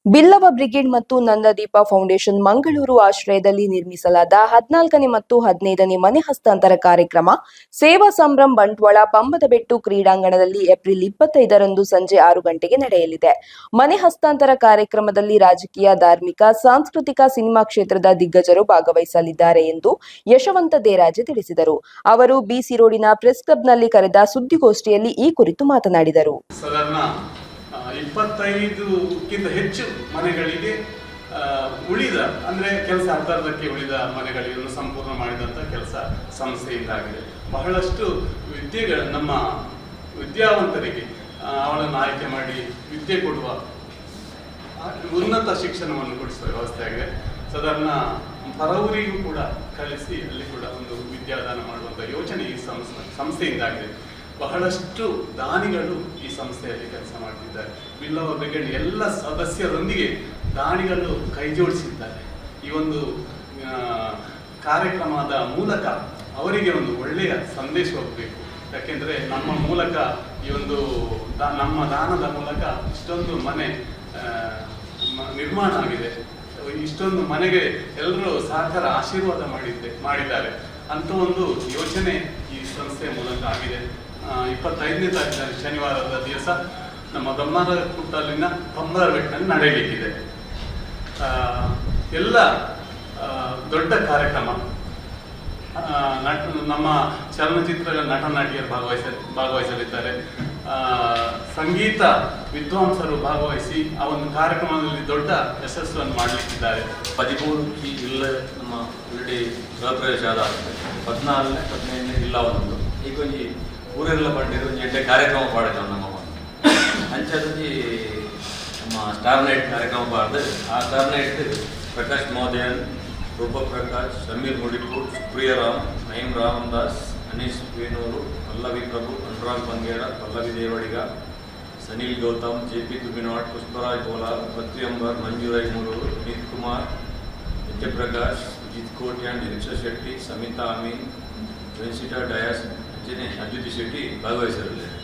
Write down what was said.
Billava brigade ಮತ್ತು ನಂದದೀಪ foundation Mangaluru ಆಶ್ರಯದಲ್ಲಿ ನಿರ್ಮಿಸಲಾದ 14ನೇ ಮತ್ತು 15ನೇ ಮನೆ ಹಸ್ತಾಂತರ ಕಾರ್ಯಕ್ರಮ ಸೇವಾ ಸಂಭ್ರಮ ಬಂಟ್ವಾಳ ಪಂಬದಬೆಟ್ಟು ಕ್ರೀಡಾಂಗಣದಲ್ಲಿ ಏಪ್ರಿಲ್ 25ರಂದು ಸಂಜೆ 6 ಗಂಟೆಗೆ ನಡೆಯಲಿದೆ. ಮನೆ ಹಸ್ತಾಂತರ ಕಾರ್ಯಕ್ರಮದಲ್ಲಿ ರಾಜಕೀಯ, ಧಾರ್ಮಿಕ, ಸಾಂಸ್ಕೃತಿಕ, ಸಿನಿಮಾ ಕ್ಷೇತ್ರದ ದಿಗ್ಗಜರು ಭಾಗವಹಿಸಲಿದ್ದಾರೆ ಎಂದು ಯಶವಂತ ದೇರಾಜೆ ತಿಳಿಸಿದರು. ಅವರು ಬಿಸಿ ರೋಡಿನ ಪ್ರೆಸ್ ಕ್ಲಬ್ನಲ್ಲಿ ಕರೆದ ಸುದ್ದಿಗೋಷ್ಠಿಯಲ್ಲಿ ಈ ಕುರಿತು ಮಾತನಾಡಿದರು. 25ಕ್ಕಿಂತ ಹೆಚ್ಚು ಮನೆಗಳಿಗೆ ಉಳಿದ ಅಂದರೆ ಕೆಲಸ ಅರ್ಧಕ್ಕೆ ಉಳಿದ ಮನೆಗಳನ್ನು ಸಂಪೂರ್ಣ ಮಾಡಿದಂಥ ಕೆಲಸ ಸಂಸ್ಥೆಯಿಂದಾಗಿದೆ. ಬಹಳಷ್ಟು ನಮ್ಮ ವಿದ್ಯಾವಂತರಿಗೆ ಅವಳನ್ನು ಆಯ್ಕೆ ಮಾಡಿ ವಿದ್ಯೆ ಕೊಡುವ ಉನ್ನತ ಶಿಕ್ಷಣವನ್ನು ಕೊಡಿಸುವ ವ್ಯವಸ್ಥೆ ಆಗಿದೆ. ಸಾಧಾರಣ ಪರವರಿಗೂ ಕೂಡ ಕಲಿಸಿ ಅಲ್ಲಿ ಕೂಡ ಒಂದು ವಿದ್ಯಾದಾನ ಮಾಡುವಂಥ ಯೋಚನೆ ಈ ಸಂಸ್ಥೆಯಿಂದಾಗಿದೆ. ಬಹಳಷ್ಟು ದಾನಿಗಳು ಈ ಸಂಸ್ಥೆಯಲ್ಲಿ ಕೆಲಸ ಮಾಡ್ತಿದ್ದಾರೆ. ಬಿಲ್ಲವ ಬ್ರಿಗೇಡ್ ಎಲ್ಲ ಸದಸ್ಯರೊಂದಿಗೆ ದಾನಿಗಳು ಕೈ ಜೋಡಿಸಿದ್ದಾರೆ. ಈ ಒಂದು ಕಾರ್ಯಕ್ರಮದ ಮೂಲಕ ಅವರಿಗೆ ಒಂದು ಒಳ್ಳೆಯ ಸಂದೇಶ ಹೋಗಬೇಕು. ಯಾಕೆಂದರೆ ನಮ್ಮ ಮೂಲಕ ಈ ಒಂದು ನಮ್ಮ ದಾನದ ಮೂಲಕ ಇಷ್ಟೊಂದು ಮನೆ ನಿರ್ಮಾಣ ಆಗಿದೆ. ಇಷ್ಟೊಂದು ಮನೆಗೆ ಎಲ್ಲರೂ ಸಹಕಾರ ಆಶೀರ್ವಾದ ಮಾಡಿದ್ದಾರೆ ಅಂತ ಒಂದು ಯೋಚನೆ ಈ ಸಂಸ್ಥೆಯ ಮೂಲಕ ಆಗಿದೆ. 25ನೇ ತಾರೀಕು ಶನಿವಾರದ ದಿವಸ ನಮ್ಮ ದೊಮ್ಮರಕುಟ್ಟಲಿನ ಪಂಬದಬೆಟ್ಟಿನಲ್ಲಿ ನಡೆಯಲಿಕ್ಕಿದೆ. ಎಲ್ಲ ದೊಡ್ಡ ಕಾರ್ಯಕ್ರಮ. ನಮ್ಮ ಚಲನಚಿತ್ರಗಳ ನಟ ನಟಿಯರು ಭಾಗವಹಿಸಲಿದ್ದಾರೆ. ಸಂಗೀತ ವಿದ್ವಾಂಸರು ಭಾಗವಹಿಸಿ ಆ ಒಂದು ಕಾರ್ಯಕ್ರಮದಲ್ಲಿ ದೊಡ್ಡ ಯಶಸ್ಸನ್ನು ಮಾಡಲಿಕ್ಕಿದ್ದಾರೆ. 13 ಇಲ್ಲ ನಮ್ಮ ಇಲ್ಲಿ ಗೃಹಪ್ರವೇಶ ಆದ 14 15 ಇಲ್ಲ ಒಂದು ಈಗ ಒಂಜಿ ಊರೆಲ್ಲ ಪಂಡಿರು ಒಂಜಿ ಕಾರ್ಯಕ್ರಮ ಪಾಡಿದ್ದೇವೆ ನಮ್ಮ ಅಂಚದಿ ನಮ್ಮ ಸ್ಟಾರ್ ನೈಟ್ ಕಾರ್ಯಕ್ರಮ ಪಾಡ್ದು ಆ ಸ್ಟಾರ್ ನೈಟ್ ಪ್ರಕಾಶ್ ಮಹೋದಯನ್, ರೂಪ ಪ್ರಕಾಶ್, ಸಮೀರ್ ಮುಡಿಪೂರ್, ಸುಪ್ರಿಯ ರಾಮ್, ನಯೀಂ ರಾಮದಾಸ್, ಅನೀಶ್ ವೇಣೂರು, ಪಲ್ಲವಿ ಪ್ರಭು, ಅನುರಾಗ್ ಬಂಗೇರ, ಪಲ್ಲವಿ ದೇವಡಿಗ, ಸನಿಲ್ ಗೌತಮ್, JP ತುಬಿನಾಡ್, ಪುಷ್ಪರಾಜ್ ಬೋಲಾರ್, ಪೃಥ್ವಿ ಅಂಬರ್, ಮಂಜುರೈ ಮೂರೂರು, ವಿನೀತ್ ಕುಮಾರ್, ವಿಜಯಪ್ರಕಾಶ್, ಅಜಿತ್ ಕೋಟ್ಯಾನ್, ನಿರೀಕ್ಷಾ ಶೆಟ್ಟಿ, ಸಮಿತಾ ಅಮೀನ್, ವೆನ್ಸಿಟಾ ಡಯಾಸ್, ಅಜ್ಯುತಿ ಶೆಟ್ಟಿ ಭಾಗವಹಿಸಿರಲಿದ್ದಾರೆ.